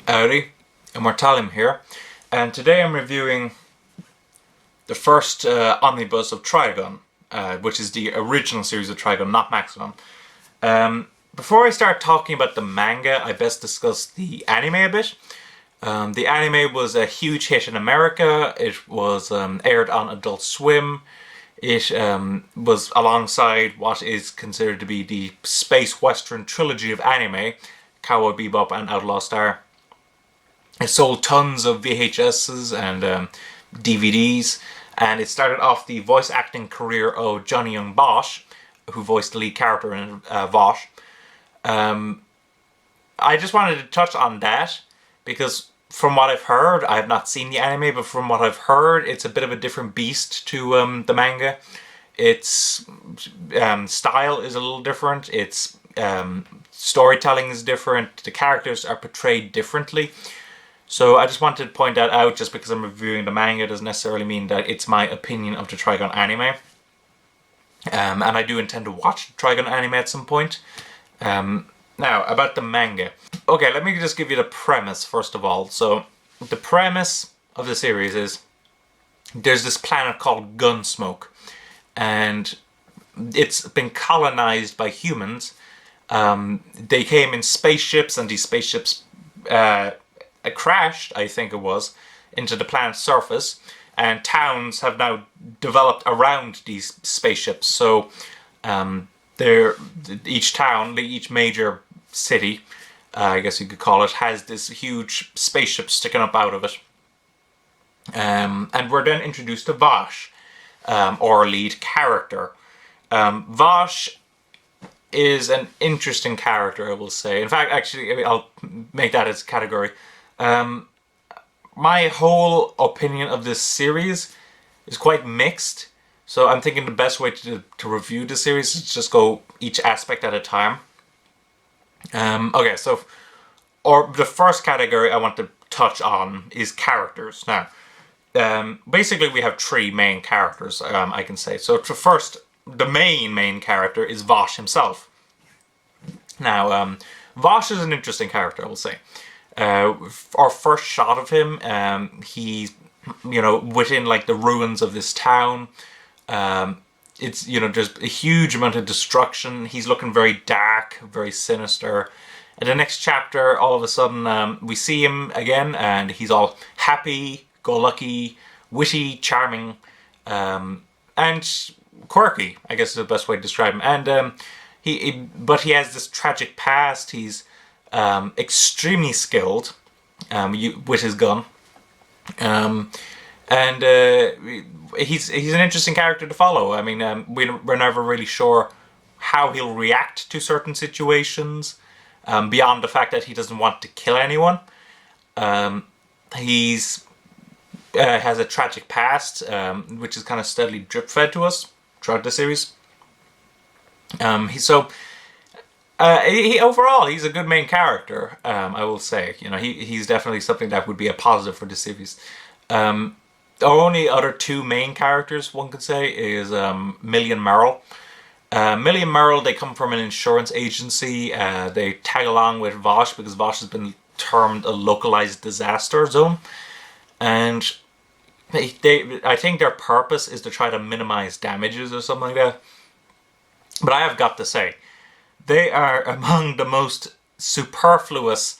Howdy, Immortalium here, and today I'm reviewing the first omnibus of Trigun, which is the original series of Trigun, not Maximum. Before I start talking about the manga, I best discuss the anime a bit. The anime was a huge hit in America. It was aired on Adult Swim. It was alongside what is considered to be the space western trilogy of anime, Cowboy Bebop and Outlaw Star. It sold tons of VHSs and DVDs, and it started off the voice acting career of Johnny Young Bosch, who voiced the lead character in Vosh. I just wanted to touch on that because from what I've heard, I have not seen the anime, but from what I've heard, it's a bit of a different beast to the manga. Its style is a little different. Its storytelling is different. The characters are portrayed differently. So I just wanted to point that out. Just because I'm reviewing the manga doesn't necessarily mean that it's my opinion of the Trigun anime. And I do intend to watch the Trigun anime at some point. Now, about the manga. Okay, let me just give you the premise first of all. So, the premise of the series is there's this planet called Gunsmoke, and it's been colonized by humans. They came in spaceships, and these spaceships crashed, I think it was, into the planet's surface, and towns have now developed around these spaceships. So, each town, each major city, I guess you could call it, has this huge spaceship sticking up out of it. And we're then introduced to Vosh, our lead character. Vosh is an interesting character, I will say. In fact, actually, I'll make that as a category. My whole opinion of this series is quite mixed. So I'm thinking the best way to review the series is just go each aspect at a time. Okay, so the first category I want to touch on is characters. Now, basically we have three main characters, I can say. So first, the main character is Vosh himself. Now, Vosh is an interesting character, I will say. Our first shot of him, he's, within like the ruins of this town. It's, just a huge amount of destruction. He's looking very dark, very sinister. In the next chapter, all of a sudden, we see him again, and he's all happy, go lucky, witty, charming, and quirky, I guess is the best way to describe him. And but he has this tragic past. He's extremely skilled with his gun. And he's an interesting character to follow. I mean, we're never really sure how he'll react to certain situations, beyond the fact that he doesn't want to kill anyone. He's has a tragic past, which is kind of steadily drip-fed to us throughout the series. Overall, he's a good main character, I will say. He's definitely something that would be a positive for the series. Our only other two main characters, one could say, is Millie and Merrill. Millie and Merrill, they come from an insurance agency. They tag along with Vosh because Vosh has been termed a localized disaster zone. And I think their purpose is to try to minimize damages or something like that. But I have got to say, they are among the most superfluous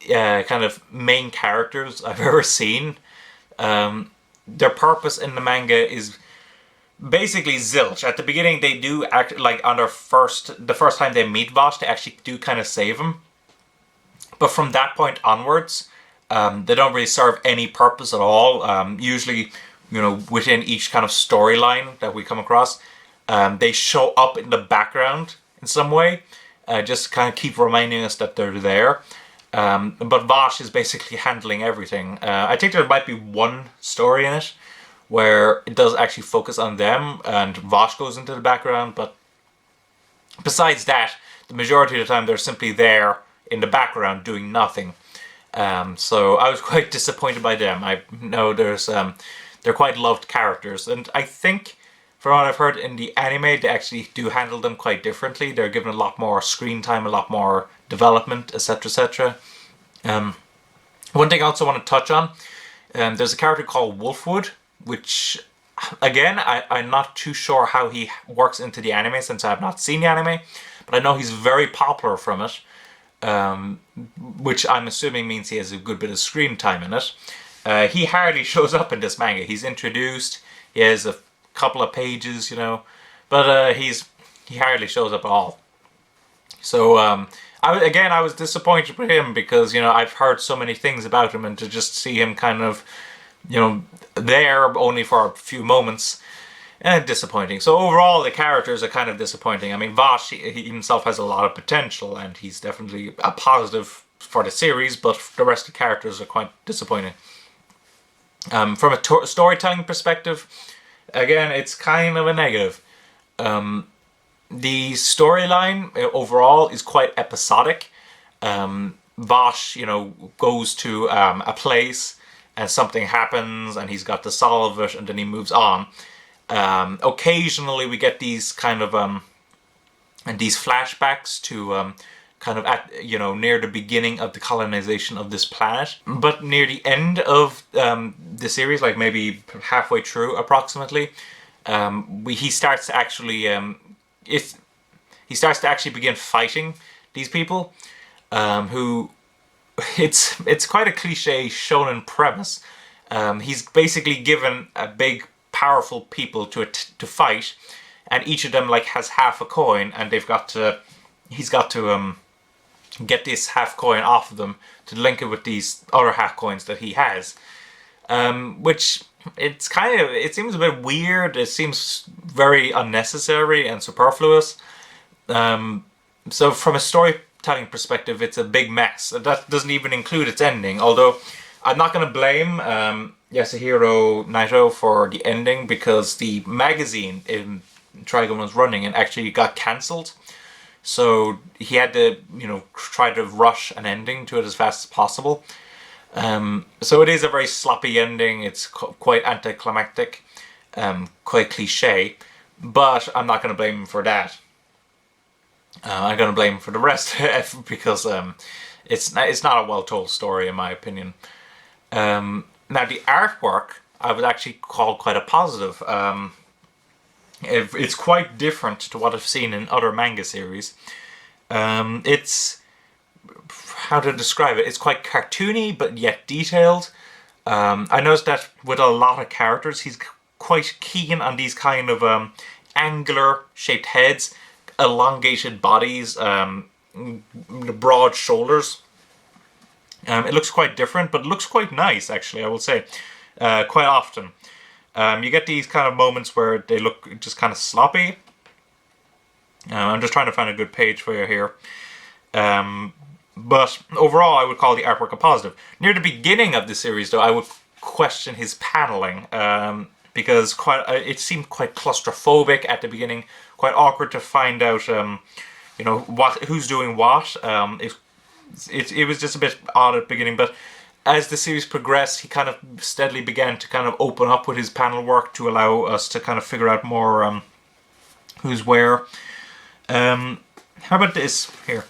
kind of main characters I've ever seen. Their purpose in the manga is basically zilch. At the beginning, they do act like on the first time they meet Vosh, they actually do kind of save him. But from that point onwards, they don't really serve any purpose at all. Usually, within each kind of storyline that we come across, they show up in the background in some way, just kind of keep reminding us that they're there. But Vosh is basically handling everything. I think there might be one story in it where it does actually focus on them and Vosh goes into the background, but besides that, the majority of the time they're simply there in the background doing nothing. So I was quite disappointed by them. I know they're quite loved characters, and I think from what I've heard in the anime, they actually do handle them quite differently. They're given a lot more screen time, a lot more development, etc., etc. One thing I also want to touch on, there's a character called Wolfwood, which, again, I'm not too sure how he works into the anime since I have not seen the anime, but I know he's very popular from it, which I'm assuming means he has a good bit of screen time in it. He hardly shows up in this manga. He's introduced, he has a couple of pages, you know, but he hardly shows up at all. So, I was disappointed with him because, you know, I've heard so many things about him, and to just see him kind of, you know, there only for a few moments, disappointing. So overall, the characters are kind of disappointing. I mean, Vash, he himself has a lot of potential, and he's definitely a positive for the series, but the rest of the characters are quite disappointing. From a storytelling perspective, again, it's kind of a negative. The storyline overall is quite episodic. Vash, you know, goes to a place and something happens and he's got to solve it, and then he moves on. Occasionally we get these kind of and these flashbacks to kind of at, you know, near the beginning of the colonization of this planet, but near the end of the series, like maybe halfway through approximately, he starts to actually he starts to actually begin fighting these people, who it's quite a cliche shonen premise. He's basically given a big powerful people to fight, and each of them like has half a coin, and he's got to get this half coin off of them to link it with these other half coins that he has, which it seems a bit weird. It seems very unnecessary and superfluous. So from a storytelling perspective, it's a big mess. That doesn't even include its ending, although I'm not going to blame Yasuhiro Nightow for the ending, because the magazine in Trigun was running and actually got cancelled. So he had to, you know, try to rush an ending to it as fast as possible. So it is a very sloppy ending. It's quite anticlimactic, quite cliche, but I'm not going to blame him for that. I'm going to blame him for the rest because it's not a well-told story in my opinion. Now the artwork I would actually call quite a positive. It's quite different to what I've seen in other manga series. It's, how to describe it, it's quite cartoony but yet detailed. I noticed that with a lot of characters he's quite keen on these kind of angular shaped heads, elongated bodies, broad shoulders. It looks quite different, but it looks quite nice actually, I will say, quite often. You get these kind of moments where they look just kind of sloppy. I'm just trying to find a good page for you here. But overall, I would call the artwork a positive. Near the beginning of the series, though, I would question his paneling, because it seemed quite claustrophobic at the beginning, quite awkward to find out, you know, who's doing what. It was just a bit odd at the beginning, but as the series progressed, he kind of steadily began to kind of open up with his panel work to allow us to kind of figure out more who's where. How about this here?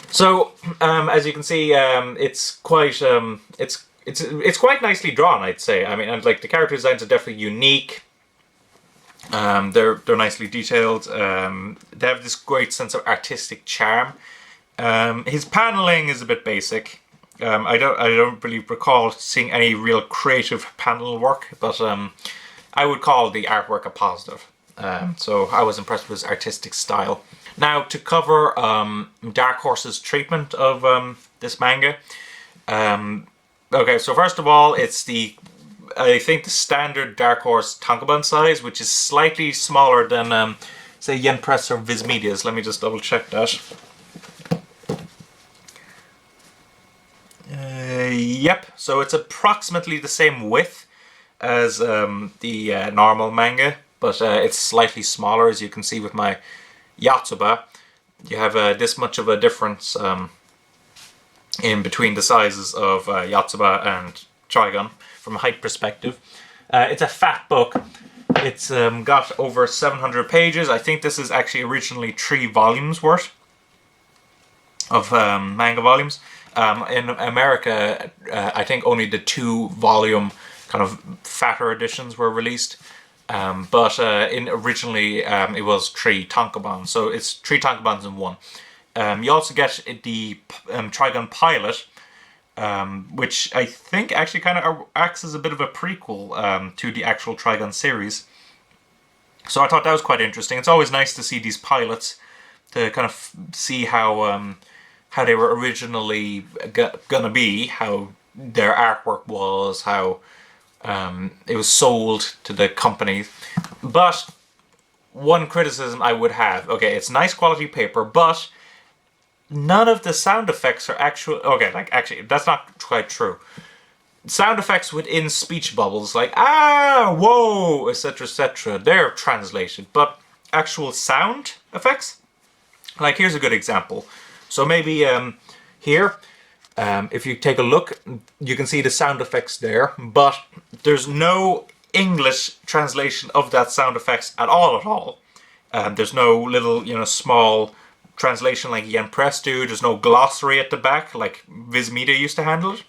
So, as you can see, it's quite it's quite nicely drawn, I'd say. I mean, and like the character designs are definitely unique. They're nicely detailed. They have this great sense of artistic charm. His paneling is a bit basic. I don't really recall seeing any real creative panel work, but I would call the artwork a positive. So I was impressed with his artistic style. Now, to cover Dark Horse's treatment of this manga. Okay, so first of all, it's I think the standard Dark Horse tankobon size, which is slightly smaller than, say, Yen Press or Viz Media's. Let me just double check that. Yep, so it's approximately the same width as the normal manga, but it's slightly smaller, as you can see with my Yatsuba. You have this much of a difference in between the sizes of Yatsuba and Trigun from a height perspective. It's a fat book. It's got over 700 pages. I think this is actually originally 3 volumes worth of manga volumes. In America, I think only the 2-volume kind of fatter editions were released. But originally it was 3 tankobons, so it's 3 tankobons in one. You also get the Trigun Pilot, which I think actually kind of acts as a bit of a prequel to the actual Trigun series. So I thought that was quite interesting. It's always nice to see these pilots, to kind of see how they were originally gonna be, how their artwork was, how it was sold to the company. But one criticism I would have, okay, it's nice quality paper, but none of the sound effects are actual. Okay, like actually, that's not quite true. Sound effects within speech bubbles, like ah, whoa, etc., they're translated, but actual sound effects, like here's a good example. So maybe here, if you take a look, you can see the sound effects there, but there's no English translation of that sound effects at all. There's no little, small translation like Yen Press do. There's no glossary at the back like Viz Media used to handle it.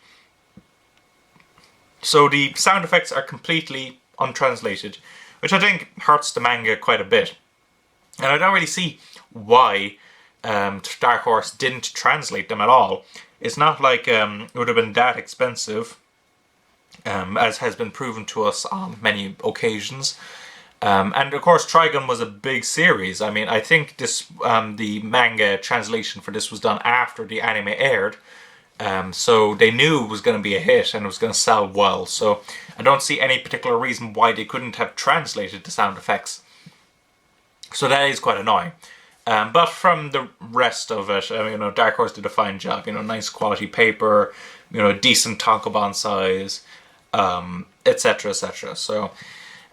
So the sound effects are completely untranslated, which I think hurts the manga quite a bit. And I don't really see why Dark Horse didn't translate them at all. It's not like it would have been that expensive, as has been proven to us on many occasions. And of course, Trigun was a big series. I mean, I think this the manga translation for this was done after the anime aired. So they knew it was going to be a hit and it was going to sell well. So I don't see any particular reason why they couldn't have translated the sound effects. So that is quite annoying. But from the rest of it, Dark Horse did a fine job. Nice quality paper, decent tankobon size, etc., etc. So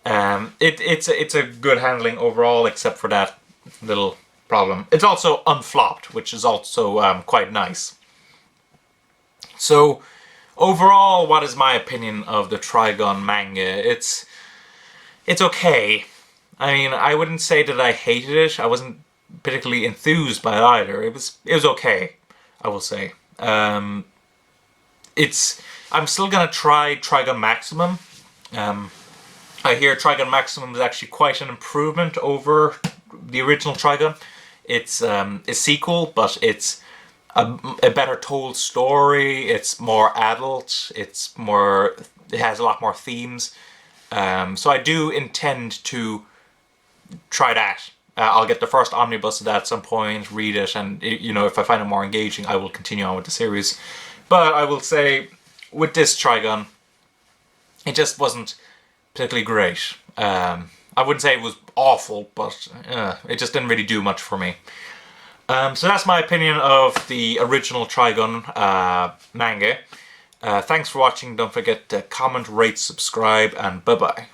it's a good handling overall, except for that little problem. It's also unflopped, which is also quite nice. So overall, what is my opinion of the Trigun manga? It's okay. I mean, I wouldn't say that I hated it. I wasn't particularly enthused by it either. It was okay, I will say. I'm still gonna try Trigun Maximum. I hear Trigun Maximum is actually quite an improvement over the original Trigun. It's a sequel, but it's a better told story. It's more adult. It has a lot more themes. So I do intend to try that. I'll get the first omnibus of that at some point, read it, and if I find it more engaging, I will continue on with the series. But I will say, with this Trigun, it just wasn't particularly great. I wouldn't say it was awful, but it just didn't really do much for me. So that's my opinion of the original Trigun manga. Thanks for watching. Don't forget to comment, rate, subscribe, and bye-bye.